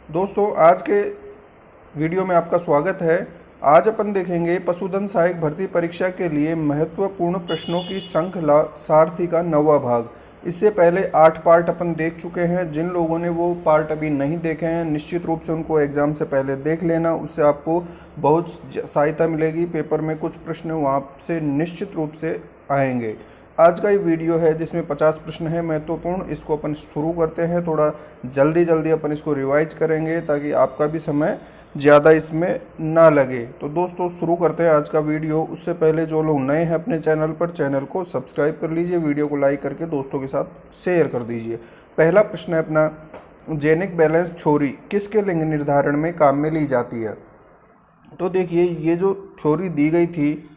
दोस्तों, आज के वीडियो में आपका स्वागत है। आज अपन देखेंगे पशुधन सहायक भर्ती परीक्षा के लिए महत्वपूर्ण प्रश्नों की श्रृंखला सारथी का 9वां भाग। इससे पहले 8 पार्ट अपन देख चुके हैं। जिन लोगों ने वो पार्ट अभी नहीं देखे हैं, निश्चित रूप से उनको एग्ज़ाम से पहले देख लेना। उससे आपको बहुत सहायता मिलेगी। पेपर में कुछ प्रश्न वहाँ से निश्चित रूप से आएंगे। आज का ये वीडियो है जिसमें 50 प्रश्न है महत्वपूर्ण। इसको अपन शुरू करते हैं। थोड़ा जल्दी जल्दी अपन इसको रिवाइज करेंगे ताकि आपका भी समय ज़्यादा इसमें ना लगे। तो दोस्तों, शुरू करते हैं आज का वीडियो। उससे पहले जो लोग नए हैं अपने चैनल पर, चैनल को सब्सक्राइब कर लीजिए, वीडियो को लाइक करके दोस्तों के साथ शेयर कर दीजिए। पहला प्रश्न है अपना, जेनिक बैलेंस थ्योरी किसके लिंग निर्धारण में काम में ली जाती है? तो देखिए, ये जो थ्योरी दी गई थी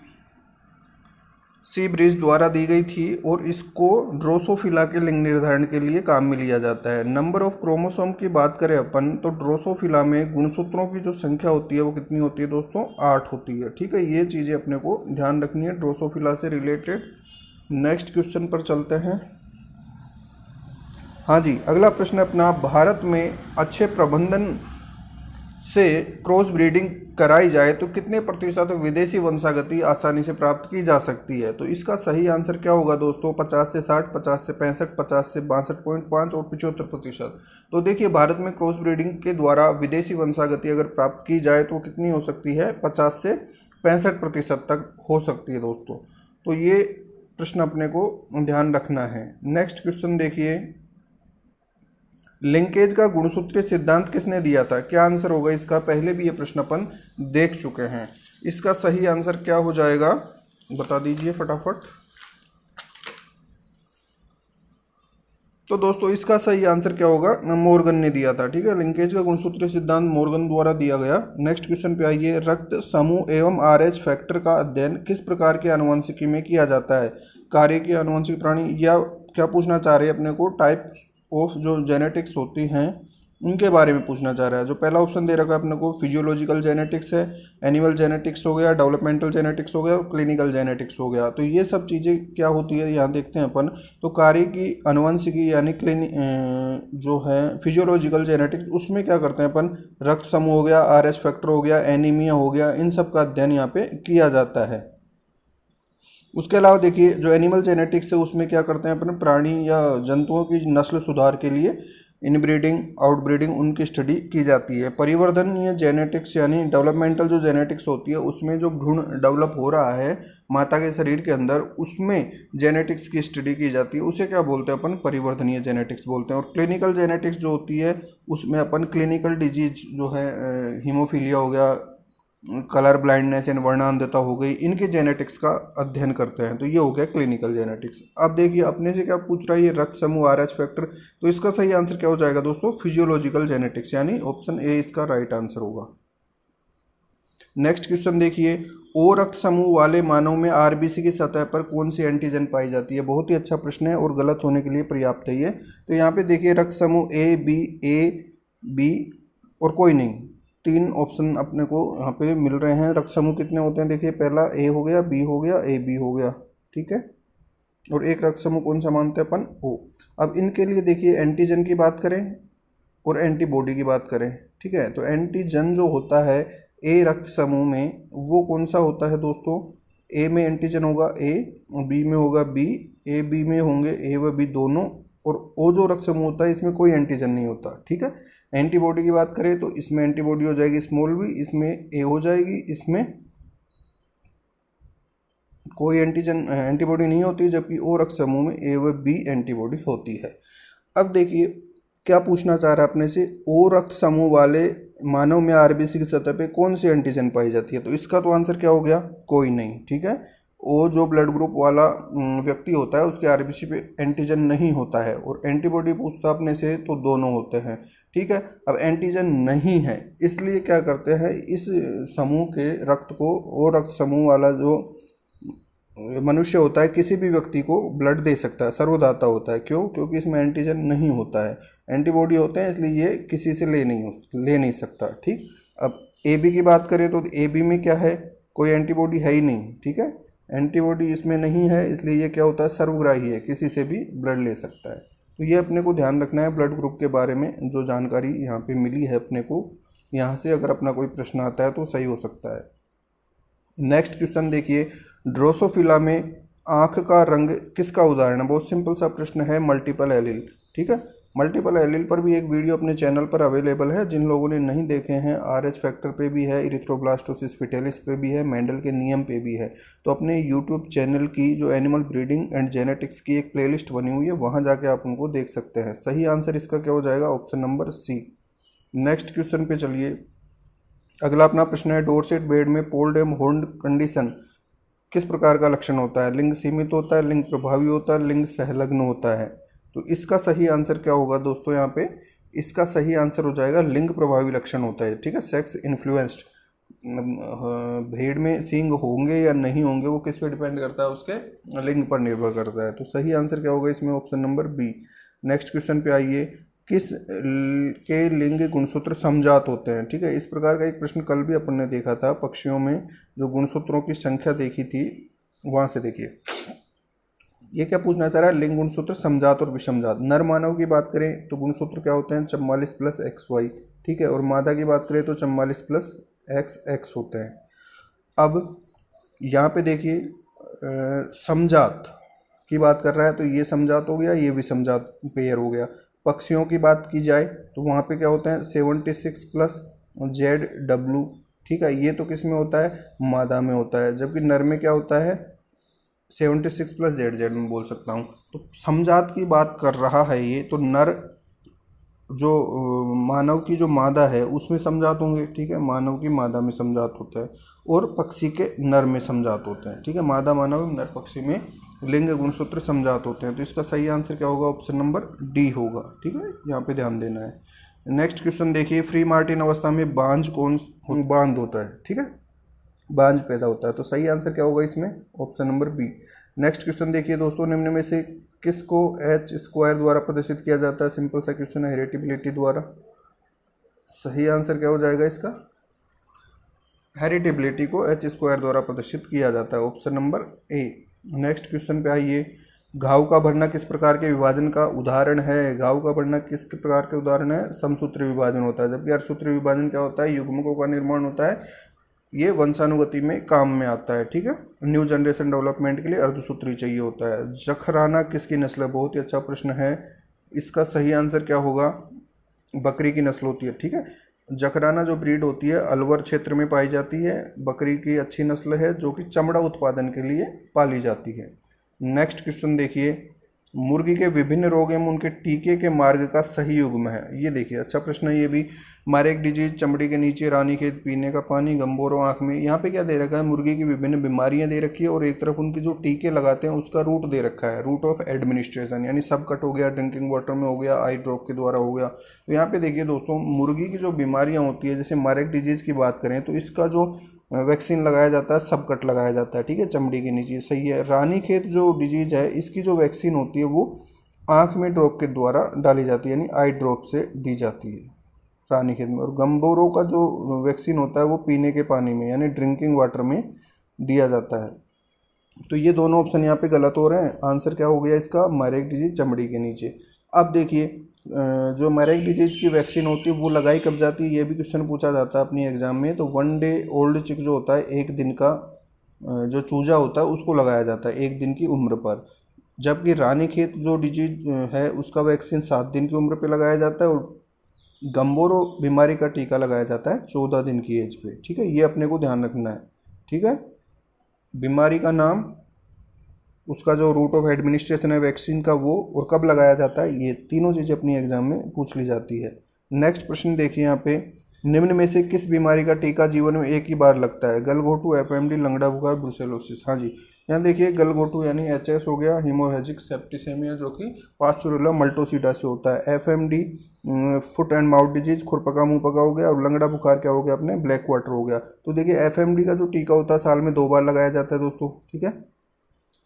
सी ब्रिज द्वारा दी गई थी और इसको ड्रोसोफिला के लिंग निर्धारण के लिए काम में लिया जाता है। नंबर ऑफ क्रोमोसोम की बात करें अपन, तो ड्रोसोफिला में गुणसूत्रों की जो संख्या होती है वो कितनी होती है दोस्तों? 8 होती है। ठीक है, ये चीज़ें अपने को ध्यान रखनी है ड्रोसोफिला से रिलेटेड। नेक्स्ट क्वेश्चन पर चलते हैं। हाँ जी, अगला प्रश्न अपना, भारत में अच्छे प्रबंधन से क्रॉस ब्रीडिंग कराई जाए तो कितने प्रतिशत विदेशी वंशागति आसानी से प्राप्त की जा सकती है? तो इसका सही आंसर क्या होगा दोस्तों? 50 से 60, 50 से 65, 50 से 62.5 और 75%। तो देखिए, भारत में क्रॉस ब्रीडिंग के द्वारा विदेशी वंशागति अगर प्राप्त की जाए तो कितनी हो सकती है? 50 से 65% तक हो सकती है दोस्तों। तो ये प्रश्न अपने को ध्यान रखना है। नेक्स्ट क्वेश्चन देखिए, लिंकेज का गुणसूत्रीय सिद्धांत किसने दिया था? क्या आंसर होगा इसका? पहले भी ये प्रश्न अपन देख चुके हैं। इसका सही आंसर क्या हो जाएगा, बता दीजिए फटाफट। तो दोस्तों, इसका सही आंसर क्या होगा? मोर्गन ने दिया था। ठीक है, लिंकेज का गुणसूत्रीय सिद्धांत मोर्गन द्वारा दिया गया। नेक्स्ट क्वेश्चन पे आइए, रक्त समूह एवं RH फैक्टर का अध्ययन किस प्रकार के आनुवंशिकी में किया जाता है? कार्य की आनुवंशिक प्राणी, या क्या पूछना चाह रहे हैं अपने को? टाइप्स ऑफ जो जेनेटिक्स होती हैं उनके बारे में पूछना चाह रहा है। जो पहला ऑप्शन दे रखा है अपने को, फिजियोलॉजिकल जेनेटिक्स है, एनिमल जेनेटिक्स हो गया, डेवलपमेंटल जेनेटिक्स हो गया और क्लिनिकल जेनेटिक्स हो गया। तो ये सब चीज़ें क्या होती है यहाँ देखते हैं अपन। तो कार्य की अनुवंशिकी यानी जो है फिजियोलॉजिकल जेनेटिक्स, उसमें क्या करते हैं अपन? रक्त समूह हो गया, RH फैक्टर हो गया, एनीमिया हो गया, इन सब का अध्ययन यहाँ पे किया जाता है। उसके अलावा देखिए, जो एनिमल जेनेटिक्स है उसमें क्या करते हैं अपने? प्राणी या जंतुओं की नस्ल सुधार के लिए इनब्रीडिंग, आउटब्रीडिंग, उनकी स्टडी की जाती है। परिवर्धनीय जेनेटिक्स यानी डेवलपमेंटल जो जेनेटिक्स होती है, उसमें जो भ्रूण डेवलप हो रहा है माता के शरीर के अंदर, उसमें जेनेटिक्स की स्टडी की जाती है। उसे क्या बोलते हैं अपन? परिवर्धनीय जेनेटिक्स बोलते हैं। और क्लिनिकल जेनेटिक्स जो होती है उसमें अपन क्लिनिकल डिजीज जो है, हीमोफीलिया हो गया, कलर ब्लाइंडनेस एंड वर्णांधता हो गई, इनके जेनेटिक्स का अध्ययन करते हैं। तो ये हो गया क्लिनिकल जेनेटिक्स। अब देखिए, अपने से क्या पूछ रहा है ये? रक्त समूह, RH फैक्टर। तो इसका सही आंसर क्या हो जाएगा दोस्तों? फिजियोलॉजिकल जेनेटिक्स, यानी ऑप्शन ए इसका राइट आंसर होगा। नेक्स्ट क्वेश्चन देखिए, ओ रक्त समूह वाले मानव में RBC की सतह पर कौन सी एंटीजन पाई जाती है? बहुत ही अच्छा प्रश्न है और गलत होने के लिए पर्याप्त है ये। तो यहाँ पे देखिए, रक्त समूह A, B और कोई नहीं, 3 ऑप्शन अपने को यहाँ पे मिल रहे हैं। रक्त समूह कितने होते हैं? देखिए, पहला A हो गया, B हो गया, AB हो गया। ठीक है, और एक रक्त समूह कौन सा मानते हैं अपन? O। अब इनके लिए देखिए, एंटीजन की बात करें और एंटीबॉडी की बात करें। ठीक है, तो एंटीजन जो होता है A रक्त समूह में, वो कौन सा होता है दोस्तों? A में एंटीजन होगा A, B में होगा B, AB में होंगे A व B दोनों, और O जो रक्त समूह होता है इसमें कोई एंटीजन नहीं होता। ठीक है, एंटीबॉडी की बात करें तो इसमें एंटीबॉडी हो जाएगी स्मॉल b, इसमें A हो जाएगी, इसमें कोई एंटीबॉडी नहीं होती, जबकि O रक्त समूह में A व B एंटीबॉडी होती है। अब देखिए, क्या पूछना चाह रहा है अपने से? O रक्त समूह वाले मानव में RBC की सतह पे कौन सी एंटीजन पाई जाती है? तो इसका तो आंसर क्या हो गया? कोई नहीं। ठीक है, O जो ब्लड ग्रुप वाला व्यक्ति होता है उसके RBC पे एंटीजन नहीं होता है। और एंटीबॉडी पूछता अपने से तो दोनों होते हैं। ठीक है, अब एंटीजन नहीं है, इसलिए क्या करते हैं, इस समूह के रक्त को, O रक्त समूह वाला जो मनुष्य होता है किसी भी व्यक्ति को ब्लड दे सकता है, सर्वदाता होता है। क्यों? क्योंकि इसमें एंटीजन नहीं होता है, एंटीबॉडी होते हैं, इसलिए ये किसी से ले नहीं सकता। ठीक, अब AB की बात करें तो AB में क्या है? कोई एंटीबॉडी है ही नहीं। ठीक है, एंटीबॉडी इसमें नहीं है, इसलिए ये क्या होता है? सर्वग्राही है, किसी से भी ब्लड ले सकता है। तो ये अपने को ध्यान रखना है ब्लड ग्रुप के बारे में, जो जानकारी यहाँ पे मिली है अपने को, यहाँ से अगर अपना कोई प्रश्न आता है तो सही हो सकता है। नेक्स्ट क्वेश्चन देखिए, ड्रोसोफिला में आँख का रंग किसका उदाहरण है? बहुत सिंपल सा प्रश्न है, मल्टीपल एलील। ठीक है, मल्टीपल एलील पर भी एक वीडियो अपने चैनल पर अवेलेबल है, जिन लोगों ने नहीं देखे हैं। आरएच फैक्टर पे भी है, इरिथ्रोब्लास्टोसिस फिटेलिस पे भी है, मेंडल के नियम पे भी है। तो अपने यूट्यूब चैनल की जो एनिमल ब्रीडिंग एंड जेनेटिक्स की एक प्लेलिस्ट बनी हुई है, वहाँ जाके आप उनको देख सकते हैं। सही आंसर इसका क्या हो जाएगा? Option number C. Next question पे चलिए, अगला अपना प्रश्न है, डोरसेट बेड में पोल्ड एम होल्ड कंडीशन किस प्रकार का लक्षण होता है? लिंग सीमित होता है, लिंग प्रभावी होता है, लिंग सहलग्न होता है? तो इसका सही आंसर क्या होगा दोस्तों? यहाँ पे इसका सही आंसर हो जाएगा लिंग प्रभावी लक्षण होता है। ठीक है, सेक्स इन्फ्लुएंस्ड। भेड़ में सींग होंगे या नहीं होंगे वो किस पे डिपेंड करता है? उसके लिंग पर निर्भर करता है। तो सही आंसर क्या होगा इसमें? Option number B. Next question पे आइए, किस के लिंग गुणसूत्र समजात होते हैं? ठीक है, इस प्रकार का एक प्रश्न कल भी अपन ने देखा था, पक्षियों में जो गुणसूत्रों की संख्या देखी थी, वहाँ से देखिए ये क्या पूछना चाह रहा है, लिंग गुणसूत्र समजात और विषमजात। नर मानव की बात करें तो गुणसूत्र क्या होते हैं? 44 प्लस XY। ठीक है, और मादा की बात करें तो 44 प्लस XX होते हैं। अब यहाँ पे देखिए समजात की बात कर रहा है, तो ये समजात हो गया, ये भी समजात पेयर हो गया। पक्षियों की बात की जाए तो वहाँ पे क्या होता है? 76 प्लस ZW। ठीक है, ये तो किस में होता है? मादा में होता है। जबकि नर में क्या होता है? 76 प्लस ZZ में बोल सकता हूँ। तो समजात की बात कर रहा है ये, तो नर जो मानव की जो मादा है उसमें समजात होंगे। ठीक है, मानव की मादा में समजात होता है, और पक्षी के नर में समजात होते हैं। ठीक है, मादा मानव नर पक्षी में लिंग गुणसूत्र समजात होते हैं। तो इसका सही आंसर क्या होगा? ऑप्शन नंबर डी होगा। ठीक है, यहाँ पे ध्यान देना है। नेक्स्ट क्वेश्चन देखिए, फ्री मार्टिन अवस्था में बांझ बांध होता है? ठीक है, बांझ पैदा होता है। तो सही आंसर क्या होगा इसमें? Option number B. Next question देखिए दोस्तों, निम्न में से किसको H² द्वारा प्रदर्शित किया जाता है? सिंपल सा क्वेश्चन है, हेरिटेबिलिटी द्वारा। सही आंसर क्या हो जाएगा इसका? हेरिटेबिलिटी को H² द्वारा प्रदर्शित किया जाता है, option number A. Next question पे आइए, घाव का भरना किस प्रकार के विभाजन का उदाहरण है? घाव का भरना किस प्रकार के उदाहरण है? समसूत्री विभाजन होता है। जबकि अर्धसूत्री विभाजन क्या होता है? युग्मकों का निर्माण होता है, ये वंशानुगति में काम में आता है। ठीक है, न्यू जनरेशन डेवलपमेंट के लिए अर्धसूत्री चाहिए होता है। जखराना किसकी नस्ल है? बहुत ही अच्छा प्रश्न है। इसका सही आंसर क्या होगा? बकरी की नस्ल होती है। ठीक है, जखराना जो ब्रीड होती है अलवर क्षेत्र में पाई जाती है, बकरी की अच्छी नस्ल है जो कि चमड़ा उत्पादन के लिए पाली जाती है। नेक्स्ट क्वेश्चन देखिए, मुर्गी के विभिन्न रोग एवं उनके टीके के मार्ग का सही युग्म है? ये देखिए अच्छा प्रश्न है ये भी। मारेक डिजीज, चमड़ी के नीचे, रानीखेत, पीने का पानी, गंबोरो आँख में। यहाँ पे क्या दे रखा है? मुर्गी की विभिन्न बीमारियाँ दे रखी है, और एक तरफ उनकी जो टीके लगाते हैं उसका रूट दे रखा है, रूट ऑफ एडमिनिस्ट्रेशन। यानी सब कट हो गया, ड्रिंकिंग वाटर में हो गया, आई ड्रॉप के द्वारा हो गया। तो यहाँ पे देखिए दोस्तों, मुर्गी की जो बीमारियाँ होती है, जैसे मारेक डिजीज़ की बात करें तो इसका जो वैक्सीन लगाया जाता है, सब कट लगाया जाता है। ठीक है, चमड़ी के नीचे, सही है। रानीखेत जो डिजीज है, इसकी जो वैक्सीन होती है वो आँख में ड्रॉप के द्वारा डाली जाती है, यानी आई ड्रॉप से दी जाती है रानीखेत में। और गंबोरो का जो वैक्सीन होता है वो पीने के पानी में, यानी ड्रिंकिंग वाटर में दिया जाता है। तो ये दोनों ऑप्शन यहाँ पे गलत हो रहे हैं। आंसर क्या हो गया इसका? मारेक डिजीज, चमड़ी के नीचे। अब देखिए, जो मारेक डिजीज की वैक्सीन होती है वो लगाई कब जाती है? ये भी क्वेश्चन पूछा जाता है अपनी एग्जाम में। तो 1 डे ओल्ड चिक जो होता है, एक दिन का जो चूजा होता है उसको लगाया जाता है 1 दिन की उम्र पर। जबकि रानीखेत जो डिजीज है उसका वैक्सीन 7 दिन की उम्र पे लगाया जाता है, और गंबोरो बीमारी का टीका लगाया जाता है 14 दिन की एज पे। ठीक है, ये अपने को ध्यान रखना है। ठीक है, बीमारी का नाम, उसका जो रूट ऑफ एडमिनिस्ट्रेशन है वैक्सीन का वो, और कब लगाया जाता है, ये तीनों चीज़ें अपनी एग्जाम में पूछ ली जाती है। नेक्स्ट प्रश्न देखिए यहाँ पे, निम्न में से किस बीमारी का टीका जीवन में एक ही बार लगता है? गलघोटू, FMD, लंगड़ा बुखार, ब्रुसेलोसिस। हाँ जी, यहाँ देखिए गलघोटू यानी HS हो गया, हीमोरेजिक सेप्टिसेमिया जो कि पास्चुरेला मल्टोसिडा से होता है। FMD foot and mouth disease, खुरपका मुँह पका हो गया। और लंगड़ा बुखार क्या हो गया अपने? ब्लैक वाटर हो गया। तो देखिए FMD का जो टीका होता है साल में 2 बार लगाया जाता है दोस्तों। ठीक है,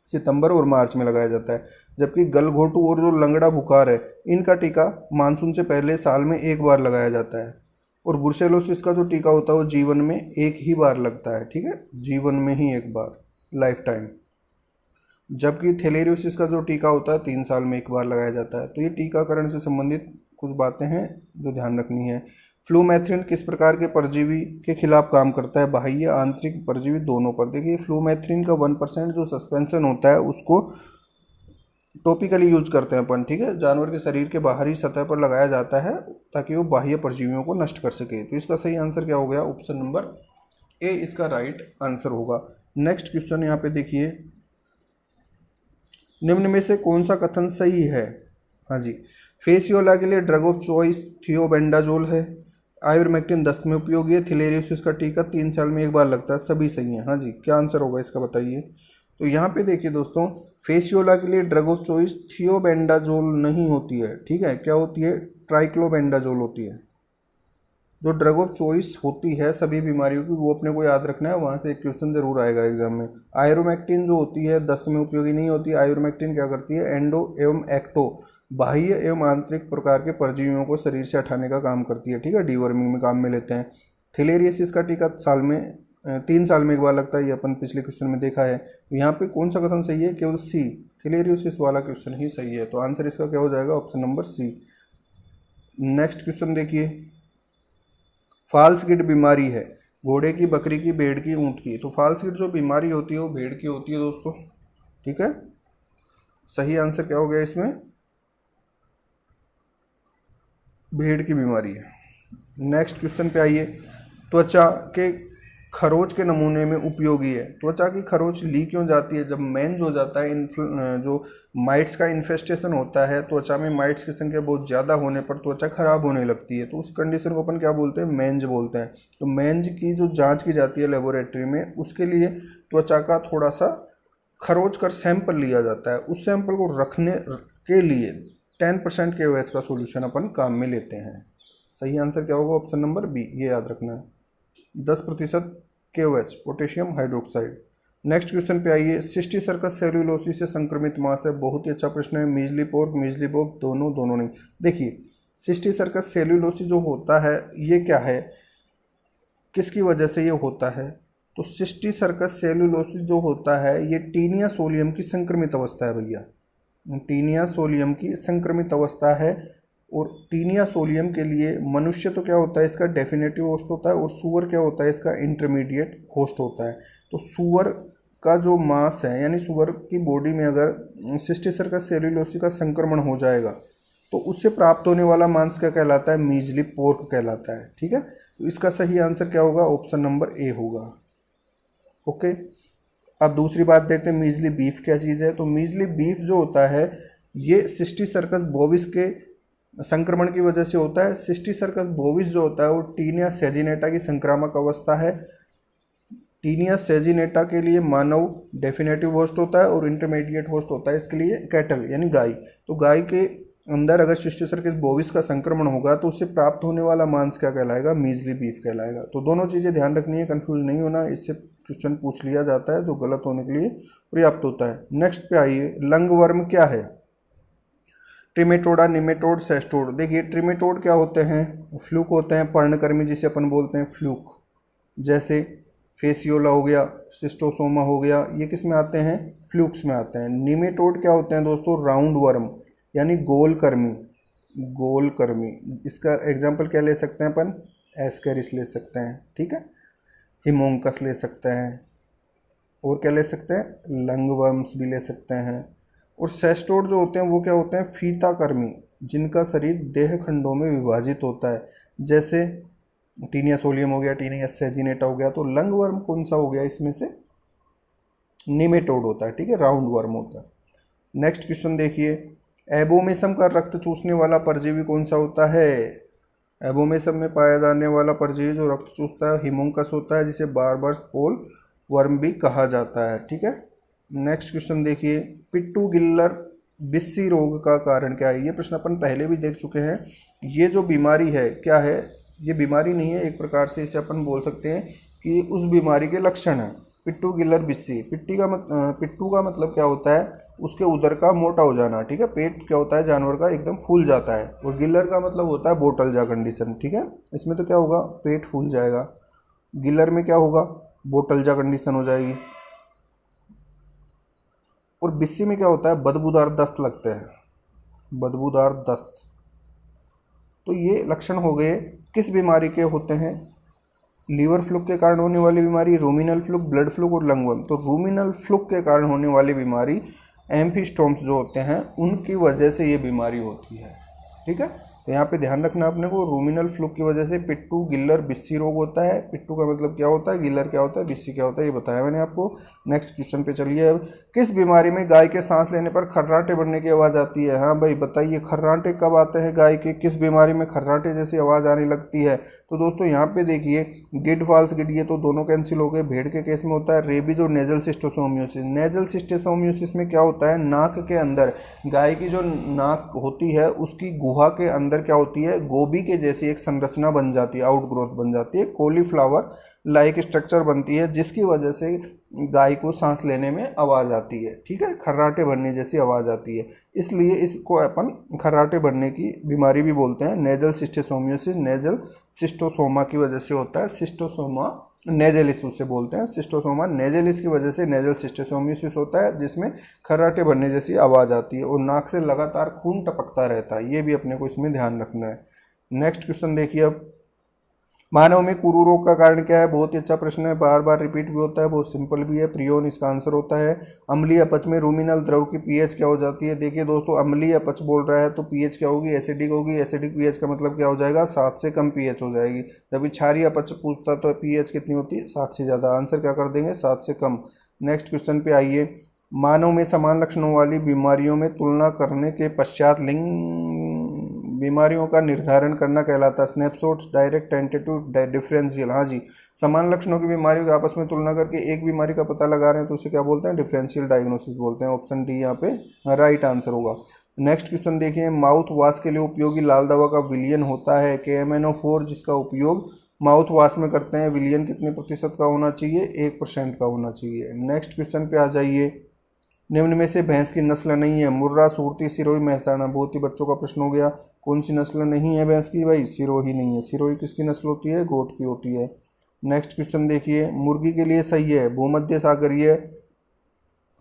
सितंबर और मार्च में लगाया जाता है। जबकि गलघोटू और जो लंगड़ा बुखार है, इनका टीका मानसून से पहले साल में 1 बार लगाया जाता है। और ब्रुसेलोसिस का जो टीका होता है वो जीवन में 1 ही बार लगता है। ठीक है, जीवन में ही 1 बार, लाइफ टाइम। जबकि थैलेरियोसिस का जो टीका होता है 3 साल में एक बार लगाया जाता है। तो ये टीकाकरण से संबंधित कुछ बातें हैं जो ध्यान रखनी है। फ्लूमेथ्रिन किस प्रकार के परजीवी के खिलाफ काम करता है? बाह्य आंतरिक परजीवी दोनों पर। देखिए फ्लूमेथ्रिन का 1% जो सस्पेंशन होता है उसको टॉपिकली यूज करते हैं अपन, ठीक है, जानवर के शरीर के बाहरी सतह पर लगाया जाता है ताकि वो बाह्य परजीवियों को नष्ट कर सके। तो इसका सही आंसर क्या हो गया? ऑप्शन नंबर ए इसका राइट आंसर होगा। नेक्स्ट क्वेश्चन यहाँ पे देखिए, निम्न में से कौन सा कथन सही है? हाँ जी, फेसियोला के लिए ड्रग ऑफ चॉइस थियोबेंडाजोल है, आइवरमेक्टिन दस्त में उपयोगी है, थैलेरियोसिस का टीका 3 साल में एक बार लगता है, सभी सही है। हाँ जी, क्या आंसर होगा इसका बताइए। तो यहाँ पे देखिए दोस्तों, फेसियोला के लिए ड्रग ऑफ चॉइस थियोबेंडाजोल नहीं होती है, ठीक है, क्या होती है? ट्राइक्लोबेंडाजोल होती है। जो ड्रग ऑफ चॉइस होती है सभी बीमारियों की वो अपने को याद रखना है, वहाँ से एक क्वेश्चन जरूर आएगा एग्जाम में। आयुर्मेक्टिन जो होती है दस्त में उपयोगी नहीं होती। आयुर्मेक्टिन क्या करती है? एंडो एवं एक्टो बाह्य एवं आंतरिक प्रकार के परजीवियों को शरीर से हटाने का काम करती है, ठीक है, डीवर्मिंग में काम में लेते हैं। थैलेरियोसिस का टीका 3 साल में एक बार लगता है, ये अपन पिछले क्वेश्चन में देखा है। तो यहाँ पे कौन सा कथन सही है? केवल सी, थैलेरियोसिस वाला क्वेश्चन ही सही है। तो आंसर इसका क्या हो जाएगा? Option number C. Next question देखिए, फाल्स गिड बीमारी है घोड़े की, बकरी की, भेड़ की, ऊंट की। तो फाल्स गिड जो बीमारी होती है वो भेड़ की होती है दोस्तों, ठीक है। सही आंसर क्या हो गया इसमें? भेड़ की बीमारी है। नेक्स्ट क्वेश्चन पे आइए, त्वचा के खरोच के नमूने में उपयोगी है। त्वचा की खरोच ली क्यों जाती है? जब मेंज हो जाता है, जो माइट्स का इन्फेस्टेशन होता है, त्वचा में माइट्स की संख्या बहुत ज़्यादा होने पर त्वचा खराब होने लगती है, तो उस कंडीशन को अपन क्या बोलते हैं? मेंज बोलते हैं। तो मेंज की जो जांच की जाती है लेबोरेटरी में, उसके लिए त्वचा का थोड़ा सा खरोच कर सैंपल लिया जाता है। उस सैंपल को रखने के लिए 10% KOH का सोल्यूशन अपन काम में लेते हैं। सही आंसर क्या होगा? ऑप्शन नंबर बी, ये याद रखना है, 10% KOH potassium hydroxide. Next question पे आइए, सिस्टी सर्कस सेल्यूलोसिस से संक्रमित मांस है। बहुत ही अच्छा प्रश्न है। मीजली पोर्क, मीजली बोग, दोनों नहीं। देखिए सिस्टी सर्कस सेल्यूलोसिस जो होता है ये क्या है, किसकी वजह से ये होता है? तो सिस्टी सर्कस सेल्यूलोसिस जो होता है ये टीनिया सोलियम की संक्रमित अवस्था है भैया, टीनिया सोलियम की संक्रमित अवस्था है। और टीनिया सोलियम के लिए मनुष्य तो क्या होता है? इसका डेफिनेटिव होस्ट होता है, और सूअर क्या होता है? इसका इंटरमीडिएट होस्ट होता है। तो सूअर का जो मांस है, यानी सूअर की बॉडी में अगर सिस्टी सर्कस सेल्यूलोसिस का संक्रमण हो जाएगा तो उससे प्राप्त होने वाला मांस क्या कहलाता है? मीजली पोर्क कहलाता है, ठीक है। तो इसका सही आंसर क्या होगा? ऑप्शन नंबर ए होगा। ओके, अब दूसरी बात देखते हैं, मीजली बीफ क्या चीज़ है। तो मीजली बीफ जो होता है ये सिस्टी सर्कस बोविस के संक्रमण की वजह से होता है। सिस्टी सर्कस बोविस जो होता है वो टीनिया सेजिनेटा की संक्रामक अवस्था है। टीनिया सेजिनेटा के लिए मानव डेफिनेटिव होस्ट होता है और इंटरमीडिएट होस्ट होता है इसके लिए कैटल यानी गाय। तो गाय के अंदर अगर सिस्टी सर्कस बोविस का संक्रमण होगा तो उससे प्राप्त होने वाला मांस क्या कहलाएगा? मीजली बीफ कहलाएगा। तो दोनों चीज़ें ध्यान रखनी है, कंफ्यूज नहीं होना, इससे क्वेश्चन पूछ लिया जाता है जो गलत होने के लिए पर्याप्त होता है। नेक्स्ट पे आइए, लंगवर्म क्या है? ट्रिमेटोडा, निमेटोड, सेस्टोड। देखिए ट्रिमेटोड क्या होते हैं? फ्लूक होते हैं, पर्णकृमि जिसे अपन बोलते हैं फ्लूक, जैसे फेसियोला हो गया, सिस्टोसोमा हो गया, ये किस में आते हैं? फ्लूक्स में आते हैं। निमेटोड क्या होते हैं दोस्तों? राउंड वर्म यानी गोलकृमि, गोलकृमि। इसका एग्जाम्पल क्या ले सकते हैं अपन? एस्केरिस ले सकते हैं, ठीक है, हिमोंकस ले सकते हैं, और क्या ले सकते हैं? लंगवर्म्स भी ले सकते हैं। और सेस्टोड जो होते हैं वो क्या होते हैं? फीताकृमि, जिनका शरीर देह खंडों में विभाजित होता है, जैसे टीनिया सोलियम हो गया, टीनिया सेजिनेटा हो गया। तो लंगवर्म कौन सा हो गया इसमें से? निमेटोड होता है, ठीक है, राउंड वर्म होता है। नेक्स्ट क्वेश्चन देखिए, एबोमेसम का रक्त चूसने वाला परजीवी कौन सा होता है? एबोमेसम में पाया जाने वाला परजीवी जो रक्त चूसता है हिमोंकस होता है, जिसे बारबर्स पोल वर्म भी कहा जाता है, ठीक है। नेक्स्ट क्वेश्चन देखिए, पिट्टू गिल्लर बिस्सी रोग का कारण क्या है? ये प्रश्न अपन पहले भी देख चुके हैं। ये जो बीमारी है क्या है? ये बीमारी नहीं है, एक प्रकार से इसे अपन बोल सकते हैं कि उस बीमारी के लक्षण है। पिट्टू गिल्लर बिस्सी, पिट्टू का मतलब क्या होता है? उसके उदर का मोटा हो जाना, ठीक है। पेट क्या होता है जानवर का? एकदम फूल जाता है। और गिल्लर का मतलब होता है बोतल जा कंडीशन, ठीक है। इसमें तो क्या होगा? पेट फूल जाएगा। गिल्लर में क्या होगा? बोतल जा कंडीशन हो जाएगी। और बिस्सी में क्या होता है, बदबूदार दस्त लगते हैं, बदबूदार दस्त। तो ये लक्षण हो गए किस बीमारी के होते हैं, लीवर फ्लूक के कारण होने वाली बीमारी, रूमिनल फ्लूक, ब्लड फ्लूक और लंगवर्म। तो रूमिनल फ्लूक के कारण होने वाली बीमारी एम्फीस्टोम्स जो होते हैं उनकी वजह से ये बीमारी होती है, ठीक है। तो यहाँ पे ध्यान रखना अपने को, रूमिनल फ्लूक की वजह से पिट्ठू, गिल्लर, बिस्सी रोग होता है। पिट्ठू का मतलब क्या होता है, गिल्लर क्या होता है, बिस्सी क्या होता है, ये बताया मैंने आपको। नेक्स्ट क्वेश्चन पे चलिए। अब किस बीमारी में गाय के सांस लेने पर खर्राटे बढ़ने की आवाज़ आती है, हाँ भाई बताइए खर्राटे कब आते हैं गाय के, किस बीमारी में खर्राटे जैसी आवाज़ आने लगती है। तो दोस्तों यहाँ पे देखिए गिड फॉल्स गिड, ये तो दोनों कैंसिल हो गए। भेड़ के केस में होता है रेबीज और नेजल सिस्टोसोमियोसिस। नेजल सिस्टोसोमियोसिस में क्या होता है, नाक के अंदर, गाय की जो नाक होती है उसकी गुहा के अंदर क्या होती है, गोभी के जैसी एक संरचना बन जाती है, आउटग्रोथ बन जाती है, कॉलीफ्लावर लाइक स्ट्रक्चर बनती है, जिसकी वजह से गाय को सांस लेने में आवाज़ आती है, ठीक है, खर्राटे भरने जैसी आवाज़ आती है। इसलिए इसको अपन खर्राटे भरने की बीमारी भी बोलते हैं। नेजल सिस्टोसोमियोसिस नेजल सिस्टोसोमा की वजह से होता है, सिस्टोसोमा नेजलिस उसे बोलते हैं, सिस्टोसोमा नेजलिस की वजह से नेजल सिस्टोसोमियोसिस होता है, जिसमें खर्राटे भरने जैसी आवाज़ आती है और नाक से लगातार खून टपकता रहता है। ये भी अपने को इसमें ध्यान रखना है। नेक्स्ट क्वेश्चन देखिए। अब मानव में कुरू रोग का कारण क्या है, बहुत ही अच्छा प्रश्न है, बार बार रिपीट भी होता है, बहुत सिंपल भी है। प्रियोन इसका आंसर होता है। अम्लीय अपच में रूमिनल द्रव की पीएच क्या हो जाती है, देखिए दोस्तों अम्लीय अपच बोल रहा है तो पीएच क्या होगी, एसिडिक होगी। एसिडिक पीएच का मतलब क्या हो जाएगा, 7 से कम पीएच हो जाएगी। जब क्षारीय अपच पूछता तो पीएच कितनी होती है, 7 से ज़्यादा। आंसर क्या कर देंगे, 7 से कम। नेक्स्ट क्वेश्चन पे आइए। मानव में समान लक्षणों वाली बीमारियों में तुलना करने के पश्चात लिंग बीमारियों का निर्धारण करना कहलाता है स्नैपशॉट्स, डायरेक्ट, टेंटेटिव, डिफरेंशियल। हाँ जी, समान लक्षणों की बीमारियों की आपस में तुलना करके एक बीमारी का पता लगा रहे हैं तो उसे क्या बोलते हैं, डिफरेंशियल डायग्नोसिस बोलते हैं। ऑप्शन डी यहाँ पे राइट आंसर होगा। नेक्स्ट क्वेश्चन देखिए। माउथ वॉश के लिए उपयोगी लाल दवा का विलियन होता है KMNO4, जिसका उपयोग माउथ वॉश में करते हैं। विलियन कितने प्रतिशत का होना चाहिए, 1% का होना चाहिए। नेक्स्ट क्वेश्चन पे आ जाइए। निम्न में से भैंस की नस्ल नहीं है, मुर्रा, सुरती, सिरोही, मेहसाणा। बहुत ही बच्चों का प्रश्न हो गया, कौन सी नस्ल नहीं है भैंस की, भाई सिरोही नहीं है। सिरोही किसकी नस्ल होती है, गोट की होती है। नेक्स्ट क्वेश्चन देखिए। मुर्गी के लिए सही है भूमध्य सागरीय,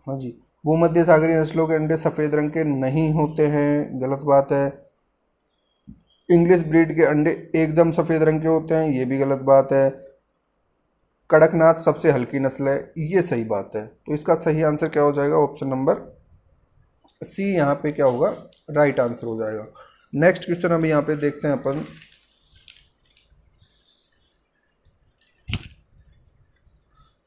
हाँ जी, भूमध्य सागरीय नस्लों के अंडे सफ़ेद रंग के नहीं होते हैं, गलत बात है। इंग्लिश ब्रीड के अंडे एकदम सफ़ेद रंग के होते हैं, ये भी गलत बात है। कड़कनाथ सबसे हल्की नस्ल है, ये सही बात है। तो इसका सही आंसर क्या हो जाएगा, ऑप्शन नंबर सी यहाँ पे क्या होगा, राइट आंसर हो जाएगा। नेक्स्ट क्वेश्चन अभी यहाँ पे देखते हैं अपन।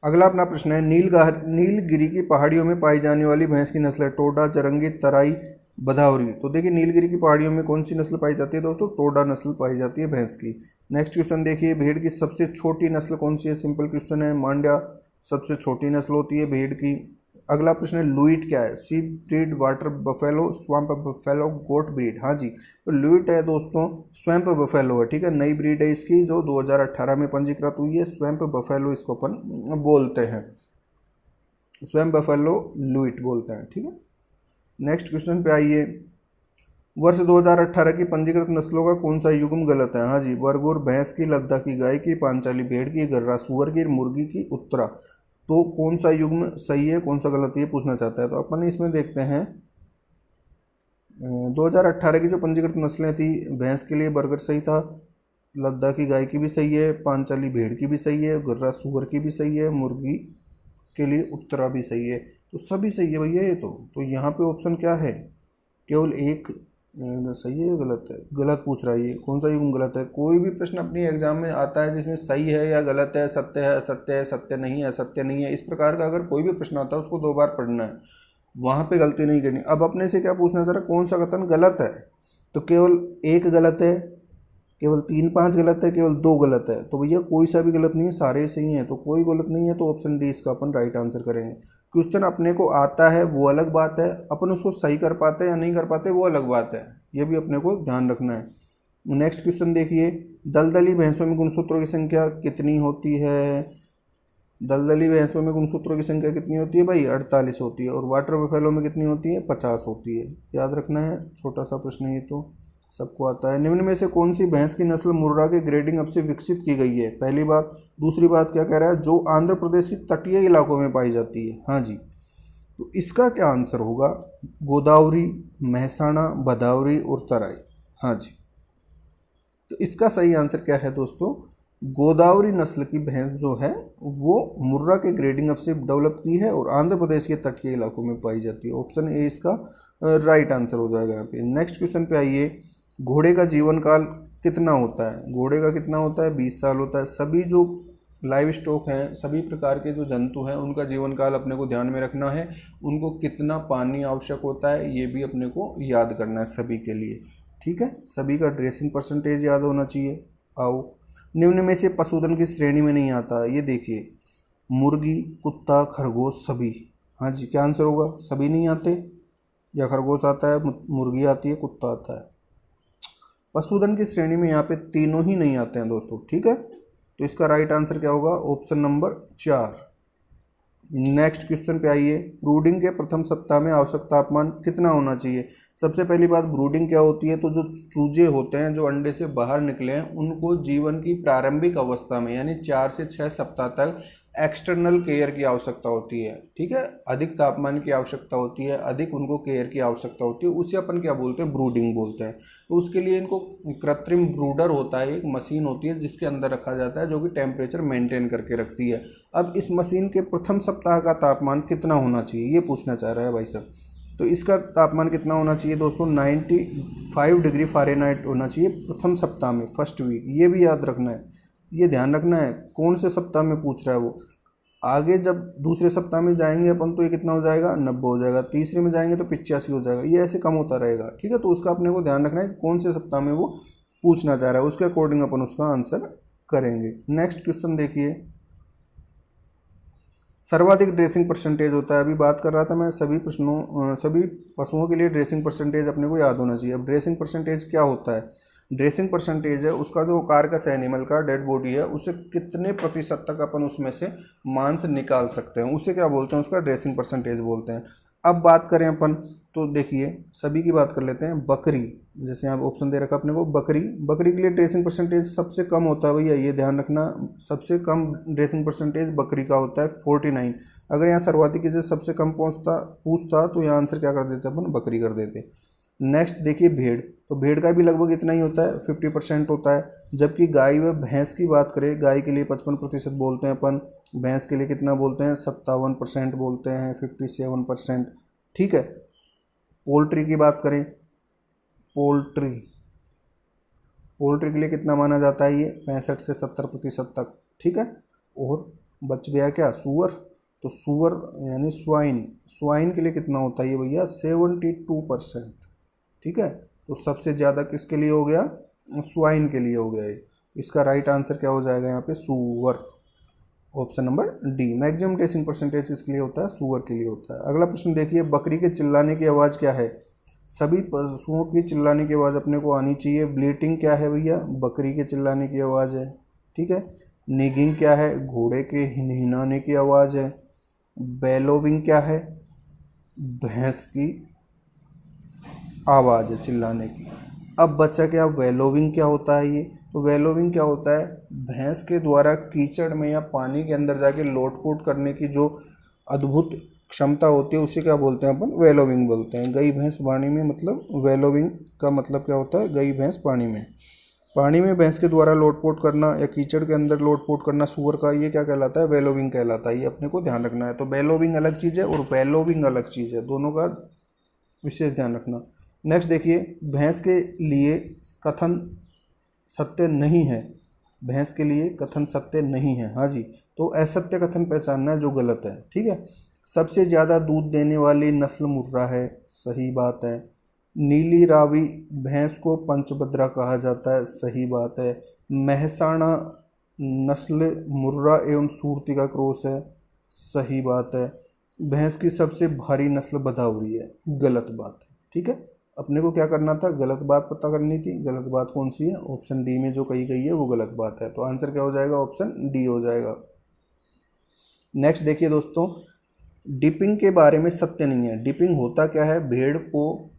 अगला अपना प्रश्न है, नीलगिरी की पहाड़ियों में पाई जाने वाली भैंस की नस्ल है टोडा, जरंगी, तराई, भदावरी। तो देखिए नीलगिरी की पहाड़ियों में कौन सी नस्ल पाई जाती है दोस्तों, टोडा नस्ल पाई जाती है भैंस की। नेक्स्ट क्वेश्चन देखिए। भेड़ की सबसे छोटी नस्ल कौन सी है, सिंपल क्वेश्चन है, मांड्या सबसे छोटी नस्ल होती है भेड़ की। अगला प्रश्न है लुइट क्या है, सी breed, water buffalo, swamp buffalo, goat breed. हाँ जी, तो लुइट है दोस्तों स्वैम्प बफेलो है, ठीक है, नई ब्रीड है इसकी जो 2018 में पंजीकृत हुई है। स्वैम्प बफेलो इसको अपन बोलते हैं, स्वैम्प बफेलो लुइट बोलते हैं, ठीक है। नेक्स्ट क्वेश्चन पे आइए। वर्ष 2018 की पंजीकृत नस्लों का कौन सा युग्म गलत है, हाँ जी, बरगुर भैंस की, लद्दाखी गाय की, पांचाली भेड़ की, गर्रा सुअर की, मुर्गी की, उत्तरा। तो कौन सा युग्म सही है कौन सा गलत है ये पूछना चाहता है। तो अपन इसमें देखते हैं 2018 की जो पंजीकृत नस्लें थी, भैंस के लिए बरगुर सही था, लद्दाखी गाय की भी सही है, पांचाली भेड़ की भी सही है, गर्रा सुअर की भी सही है, मुर्गी के लिए उत्तरा भी सही है। तो सभी सही है भैया ये तो यहाँ पे ऑप्शन क्या है, केवल एक सही है या गलत है, गलत पूछ रहा है ये, कौन सा युग्म गलत है। कोई भी प्रश्न अपनी एग्जाम में आता है जिसमें सही है या गलत है, सत्य है असत्य है, सत्य नहीं है असत्य नहीं है, इस प्रकार का अगर कोई भी प्रश्न आता है उसको 2 बार पढ़ना है, वहाँ पे गलती नहीं करनी। अब अपने से क्या पूछना है जरा, कौन सा कथन गलत है, तो केवल एक गलत है, केवल 3-5 गलत है, केवल 2 गलत है। तो भैया कोई सा भी गलत नहीं है, सारे सही हैं, तो कोई गलत नहीं है, तो ऑप्शन डी इसका अपन राइट आंसर करेंगे। क्वेश्चन अपने को आता है वो अलग बात है, अपन उसको सही कर पाते हैं या नहीं कर पाते वो अलग बात है, ये भी अपने को ध्यान रखना है। नेक्स्ट क्वेश्चन देखिए। दलदली भैंसों में गुणसूत्रों की संख्या कितनी होती है, दलदली भैंसों में गुणसूत्रों की संख्या कितनी होती है भाई, 48 होती है। और वाटर बफेलो में कितनी होती है, 50 होती है, याद रखना है, छोटा सा प्रश्न ये तो सबको आता है। निम्न में से कौन सी भैंस की नस्ल मुर्रा के ग्रेडिंग अब से विकसित की गई है, पहली बात। दूसरी बात क्या कह रहा है, जो आंध्र प्रदेश की तटीय इलाकों में पाई जाती है, हाँ जी। तो इसका क्या आंसर होगा? गोदावरी, महसाणा, भदावरी और तराई। हाँ जी, तो इसका सही आंसर क्या है दोस्तों? गोदावरी नस्ल की भैंस जो है वो मुर्रा के ग्रेडिंग अप से डेवलप की है और आंध्र प्रदेश के तटीय इलाकों में पाई जाती है। ऑप्शन ए इसका राइट आंसर हो जाएगा यहाँ पे। नेक्स्ट क्वेश्चन पे आइए, घोड़े का जीवन काल कितना होता है? घोड़े का कितना होता है? 20 साल होता है। सभी जो लाइव स्टॉक हैं, सभी प्रकार के जो जंतु हैं, उनका जीवन काल अपने को ध्यान में रखना है। उनको कितना पानी आवश्यक होता है ये भी अपने को याद करना है सभी के लिए, ठीक है। सभी का ड्रेसिंग परसेंटेज याद होना चाहिए। आओ, निम्न में से पशुधन की श्रेणी में नहीं आता, ये देखिए, मुर्गी, कुत्ता, खरगोश, सभी। हाँ जी, क्या आंसर होगा? सभी नहीं आते, या खरगोश आता है, मुर्गी आती है, कुत्ता आता है। पशुधन की श्रेणी में यहाँ पे तीनों ही नहीं आते हैं दोस्तों, ठीक है। तो इसका राइट आंसर क्या होगा? Option number 4। नेक्स्ट क्वेश्चन पे आइए, ब्रूडिंग के प्रथम सप्ताह में आवश्यक तापमान कितना होना चाहिए? सबसे पहली बात, ब्रूडिंग क्या होती है? तो जो चूजे होते हैं जो अंडे से बाहर निकले हैं, उनको जीवन की प्रारंभिक अवस्था में यानी 4 से 6 सप्ताह तक एक्सटर्नल केयर की आवश्यकता होती है, ठीक है। अधिक तापमान की आवश्यकता होती है, अधिक उनको केयर की आवश्यकता होती है, उसे अपन क्या बोलते हैं? ब्रूडिंग बोलते हैं। तो उसके लिए इनको कृत्रिम ब्रूडर होता है, एक मशीन होती है जिसके अंदर रखा जाता है, जो कि टेम्परेचर मेंटेन करके रखती है। अब इस मशीन के प्रथम सप्ताह का तापमान कितना होना चाहिए, ये पूछना चाह रहा है भाई साहब। तो इसका तापमान कितना होना चाहिए दोस्तों? 95 डिग्री फ़ारेनहाइट होना चाहिए प्रथम सप्ताह में, फर्स्ट वीक। ये भी याद रखना है, ये ध्यान रखना है कौन से सप्ताह में पूछ रहा है वो। आगे जब दूसरे सप्ताह में जाएंगे अपन तो ये कितना हो जाएगा? 90 हो जाएगा। तीसरे में जाएंगे तो 85 हो जाएगा। ये ऐसे कम होता रहेगा, ठीक है। तो उसका अपने को ध्यान रखना है कौन से सप्ताह में वो पूछना चाह रहा है, उसके अकॉर्डिंग अपन उसका आंसर करेंगे। नेक्स्ट क्वेश्चन देखिए, सर्वाधिक ड्रेसिंग परसेंटेज होता है। अभी बात कर रहा था मैं, सभी पशुओं के लिए ड्रेसिंग परसेंटेज अपने को याद होना चाहिए। अब ड्रेसिंग परसेंटेज क्या होता है? ड्रेसिंग परसेंटेज है उसका जो कार्कस एनिमल का डेड बॉडी है, उसे कितने प्रतिशत तक अपन उसमें से मांस निकाल सकते हैं, उसे क्या बोलते हैं? उसका ड्रेसिंग परसेंटेज बोलते हैं। अब बात करें अपन तो देखिए, सभी की बात कर लेते हैं। बकरी, जैसे यहाँ ऑप्शन दे रखा अपने को, बकरी के लिए ड्रेसिंग परसेंटेज सबसे कम होता है भैया, ये ध्यान रखना। सबसे कम ड्रेसिंग परसेंटेज बकरी का होता है 49। अगर यहाँ सर्वाधिक की सबसे कम पूछता तो यहाँ आंसर क्या कर देते अपन? बकरी कर देते। नेक्स्ट देखिए भेड़, तो भेड़ का भी लगभग इतना ही होता है, 50% होता है। जबकि गाय व भैंस की बात करें, गाय के लिए 55% बोलते हैं अपन, भैंस के लिए कितना बोलते हैं? 57% बोलते हैं, 57%, ठीक है। पोल्ट्री की बात करें, पोल्ट्री के लिए कितना माना जाता है? ये 65 से 70% तक, ठीक है। और बच गया क्या? सूअर। तो सूअर यानी स्वाइन के लिए कितना होता है ये भैया? 72%, ठीक है। तो सबसे ज़्यादा किसके लिए हो गया? स्वाइन के लिए हो गया ये। इसका राइट आंसर क्या हो जाएगा यहाँ पे? सूअर, option number D. Maximum dressing percentage किसके लिए होता है? सूअर के लिए होता है। अगला प्रश्न देखिए, बकरी के चिल्लाने की आवाज़ क्या है? सभी पशुओं की चिल्लाने की आवाज़ अपने को आनी चाहिए। ब्लीटिंग क्या है भैया? बकरी के चिल्लाने की आवाज़ है, ठीक है। निगिंग क्या है? घोड़े के हिनहिनाने की आवाज़ है। बेलोविंग क्या है? भैंस की आवाज़ है चिल्लाने की। अब बच्चा क्या वेलोविंग क्या होता है? ये तो वेलोविंग क्या होता है? भैंस के द्वारा कीचड़ में या पानी के अंदर जाके लोटपोट करने की जो अद्भुत क्षमता होती है उसे क्या बोलते हैं अपन? वेलोविंग बोलते हैं। गई भैंस पानी में, मतलब वेलोविंग का मतलब क्या होता है? गई भैंस पानी में भैंस के द्वारा लोटपोट करना या कीचड़ के अंदर लोटपोट करना सूअर का, ये क्या कहलाता है? वेलोविंग कहलाता है। ये अपने को ध्यान रखना है। तो बेलोविंग अलग चीज़ है और वेलोविंग अलग चीज़ है, दोनों का विशेष ध्यान रखना। नेक्स्ट देखिए, भैंस के लिए कथन सत्य नहीं है। भैंस के लिए कथन सत्य नहीं है, हाँ जी। तो असत्य कथन पहचानना है जो गलत है, ठीक है। सबसे ज़्यादा दूध देने वाली नस्ल मुर्रा है, सही बात है। नीली रावी भैंस को पंचभद्रा कहा जाता है, सही बात है। महसाणा नस्ल मुर्रा एवं सूरती का क्रॉस है, सही बात है। भैंस की सबसे भारी नस्ल भदावरी है, गलत बात है, ठीक है। अपने को क्या करना था? गलत बात पता करनी थी। गलत बात कौन सी है? ऑप्शन डी में जो कही गई है वो गलत बात है। तो आंसर क्या हो जाएगा? ऑप्शन डी हो जाएगा। नेक्स्ट देखिए दोस्तों, डिपिंग के बारे में सत्य नहीं है। डिपिंग होता क्या है? भेड़ को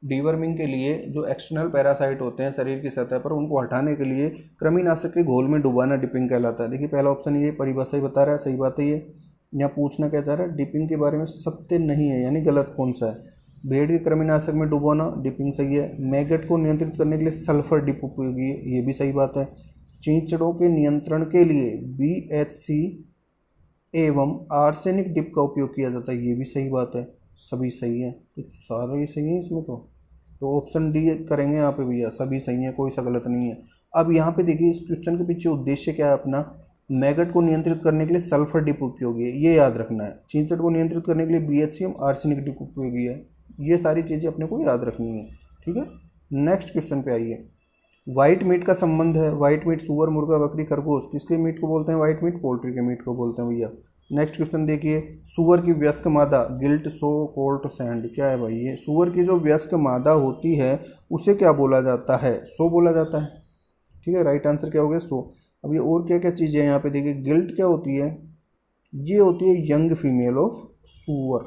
डीवर्मिंग के लिए जो एक्सटर्नल पैरासाइट होते हैं शरीर की सतह पर, उनको हटाने के लिए कृमिनाशक के घोल में डुबाना डिपिंग कहलाता है। देखिए पहला ऑप्शन ये परिभाषा ही बता रहा है, सही बात है ये। यहाँ पूछना क्या चाह रहा है, डिपिंग के बारे में सत्य नहीं है, यानी गलत कौन सा है। भेड़ के कृमिनाशक में डुबोना, डिपिंग सही है। मैगट को नियंत्रित करने के लिए सल्फर डिप उपयोगी है, ये भी सही बात है। चींचड़ों के नियंत्रण के लिए BHC एवं आर्सेनिक डिप का उपयोग किया जाता है, ये भी सही बात है। सभी सही है, तो सारे ही सही है इसमें तो ऑप्शन डी करेंगे यहाँ पे भैया, सभी सही है, कोई सा गलत नहीं है। अब यहाँ पे देखिए इस क्वेश्चन के पीछे उद्देश्य क्या है अपना, मैगट को नियंत्रित करने के लिए सल्फर डिप उपयोगी है, ये याद रखना है। चींचड़ को नियंत्रित करने के लिए BHC एवं आर्सेनिक डिप उपयोगी है, ये सारी चीज़ें अपने को याद रखनी है, ठीक है। नेक्स्ट क्वेश्चन पे आइए। वाइट मीट का संबंध है, वाइट मीट सुअर, मुर्गा, बकरी, खरगोश, किसके मीट को बोलते हैं वाइट मीट, पोल्ट्री के मीट को बोलते हैं भैया। नेक्स्ट क्वेश्चन देखिए, सुअर की वयस्क मादा, गिल्ट, सो, कोल्ट, सैंड, क्या है भाई ये। सुअर की जो वयस्क मादा होती है उसे क्या बोला जाता है, सो बोला जाता है, ठीक है। राइट आंसर क्या हो गया, सो। अब ये और क्या क्या चीज़ें हैं यहाँ पे देखिए, गिल्ट क्या होती है, ये होती है यंग फीमेल ऑफ सुअर,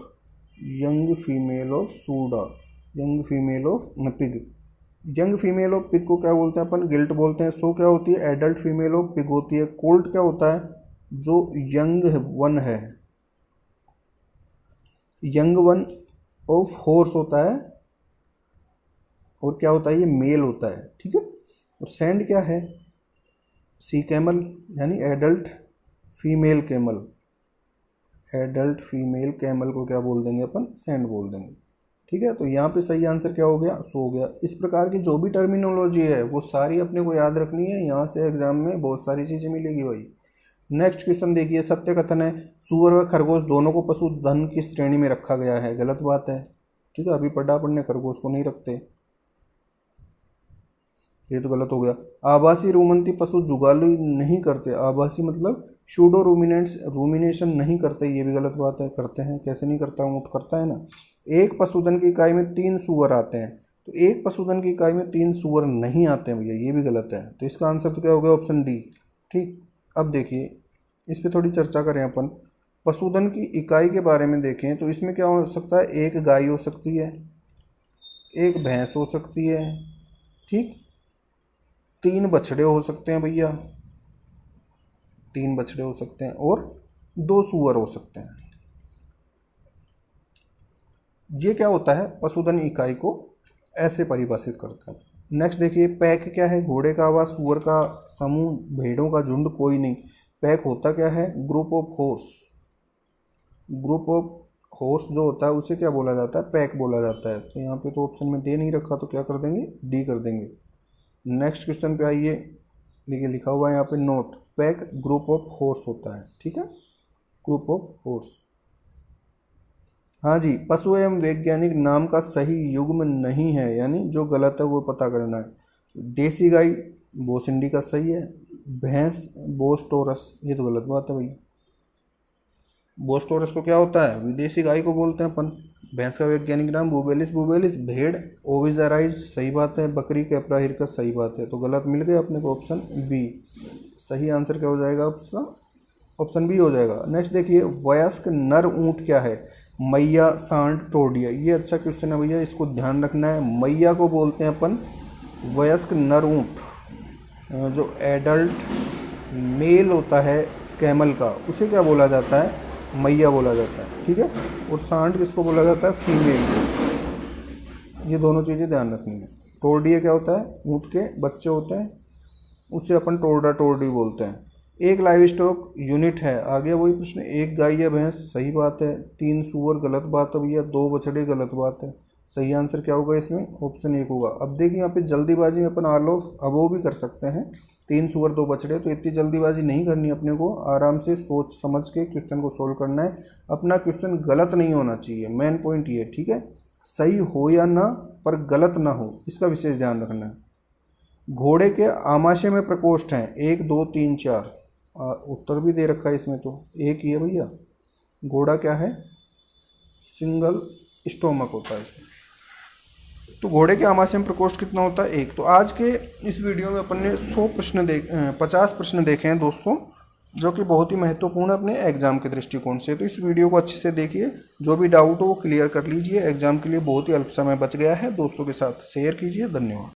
young female of SUDA, young female of pig. Young female of pig को क्या बोलते हैं अपन, गिल्ट बोलते हैं। सो क्या होती है, एडल्ट फीमेल ऑफ पिग होती है। कोल्ट क्या होता है, जो यंग वन है, यंग वन ऑफ हॉर्स होता है, और क्या होता है, ये मेल होता है, ठीक है। और सैंड क्या है, सी कैमल, यानी adult female camel, adult female camel को क्या बोल देंगे अपन, सैंड बोल देंगे, ठीक है। तो यहाँ पे सही आंसर क्या हो गया, सो हो गया। इस प्रकार की जो भी टर्मिनोलॉजी है वो सारी अपने को याद रखनी है, यहाँ से एग्जाम में बहुत सारी चीज़ें मिलेगी भाई। नेक्स्ट क्वेश्चन देखिए, सत्य कथन है, सुअर व खरगोश दोनों को पशुधन की श्रेणी में रखा गया है, गलत बात है, ठीक है। अभी पढ़ा पढ़ने खरगोश को नहीं रखते, ये तो गलत हो गया। आभासी रूमंती पशु जुगाली नहीं करते, आभासी मतलब शूडो रूमिनेंट्स रूमिनेशन नहीं करते, ये भी गलत बात है। करते हैं, कैसे नहीं करता, ऊँट करता है ना। एक पशुधन की इकाई में 3 सुअर आते हैं, तो एक पशुधन की इकाई में 3 सुअर नहीं आते हैं भैया, ये भी गलत है। तो इसका आंसर तो क्या हो गया, ऑप्शन डी, ठीक। अब देखिए इस पर थोड़ी चर्चा करें अपन। पशुधन की इकाई के बारे में देखें तो इसमें क्या हो सकता है, एक गाय हो सकती है, एक भैंस हो सकती है, ठीक, 3 बछड़े हो सकते हैं भैया, 3 बछड़े हो सकते हैं, और 2 सुअर हो सकते हैं। ये क्या होता है, पशुधन इकाई को ऐसे परिभाषित करता है। नेक्स्ट देखिए, पैक क्या है, घोड़े का आवाज, सुअर का समूह, भेड़ों का झुंड, कोई नहीं। पैक होता क्या है, group of horse, group of horse जो होता है उसे क्या बोला जाता है, पैक बोला जाता है। तो यहाँ पे तो ऑप्शन में दे नहीं रखा, तो क्या कर देंगे, डी कर देंगे। नेक्स्ट क्वेश्चन पे आइए, देखिए लिखा हुआ है यहाँ पे note, pack group of horse होता है, ठीक है, ग्रुप ऑफ हॉर्स। हाँ जी, पशु एवं वैज्ञानिक नाम का सही युग्म नहीं है, यानी जो गलत है वो पता करना है। देसी गाय बोस इंडिका सही है, भैंस बोस टोरस, ये तो गलत बात है भाई। बोस टोरस तो क्या होता है, विदेशी गाय को बोलते हैं अपन। भैंस का वैज्ञानिक नाम बुबेलिस बुबेलिस। भेड़ ओविजाराइज, सही बात है। बकरी कैप्रा हिरकस, सही बात है। तो गलत मिल गया अपने को, ऑप्शन बी। सही आंसर क्या हो जाएगा, ऑप्शन बी हो जाएगा। नेक्स्ट देखिए, वयस्क नर ऊँट क्या है, मैया, सांड, टोडिया। ये अच्छा क्वेश्चन है भैया, इसको ध्यान रखना है। मैया को बोलते हैं अपन वयस्क नर ऊँट, जो एडल्ट मेल होता है कैमल का, उसे क्या बोला जाता है, मैया बोला जाता है, ठीक है। और सांड किसको बोला जाता है, फीमेल को। ये दोनों चीज़ें ध्यान रखनी है। टोडिया क्या होता है, ऊँट के बच्चे होते हैं, उसे अपन टोडा टोडी बोलते हैं। एक लाइव स्टॉक यूनिट है, आगे वही प्रश्न, एक गाय या भैंस, सही बात है। 3 सुअर, गलत बात है भैया। 2 बछड़े, गलत बात है। सही आंसर क्या होगा इसमें, ऑप्शन 1 होगा। अब देखिए यहाँ पे जल्दीबाजी में अपन आर ऑफ अबोव भी कर सकते हैं। 3 सुअर 2 बछड़े, तो इतनी जल्दीबाजी नहीं करनी अपने को, आराम से सोच समझ के क्वेश्चन को सोल्व करना है। अपना क्वेश्चन गलत नहीं होना चाहिए, मेन पॉइंट ये, ठीक है। सही हो या ना, पर गलत ना हो, इसका विशेष ध्यान रखना है। घोड़े के आमाशय में प्रकोष्ठ हैं, 1 2 3 4। उत्तर भी दे रखा है इसमें, तो एक ही है भैया। घोड़ा क्या है, सिंगल स्टोमक होता है इसमें। तो घोड़े के आमाशय में प्रकोष्ठ कितना होता है, 1। तो आज के इस वीडियो में अपन ने 50 प्रश्न देखे हैं दोस्तों, जो कि बहुत ही महत्वपूर्ण है अपने एग्जाम के दृष्टिकोण से। तो इस वीडियो को अच्छे से देखिए, जो भी डाउट हो वो क्लियर कर लीजिए। एग्जाम के लिए बहुत ही अल्प समय बच गया है, दोस्तों के साथ शेयर कीजिए। धन्यवाद।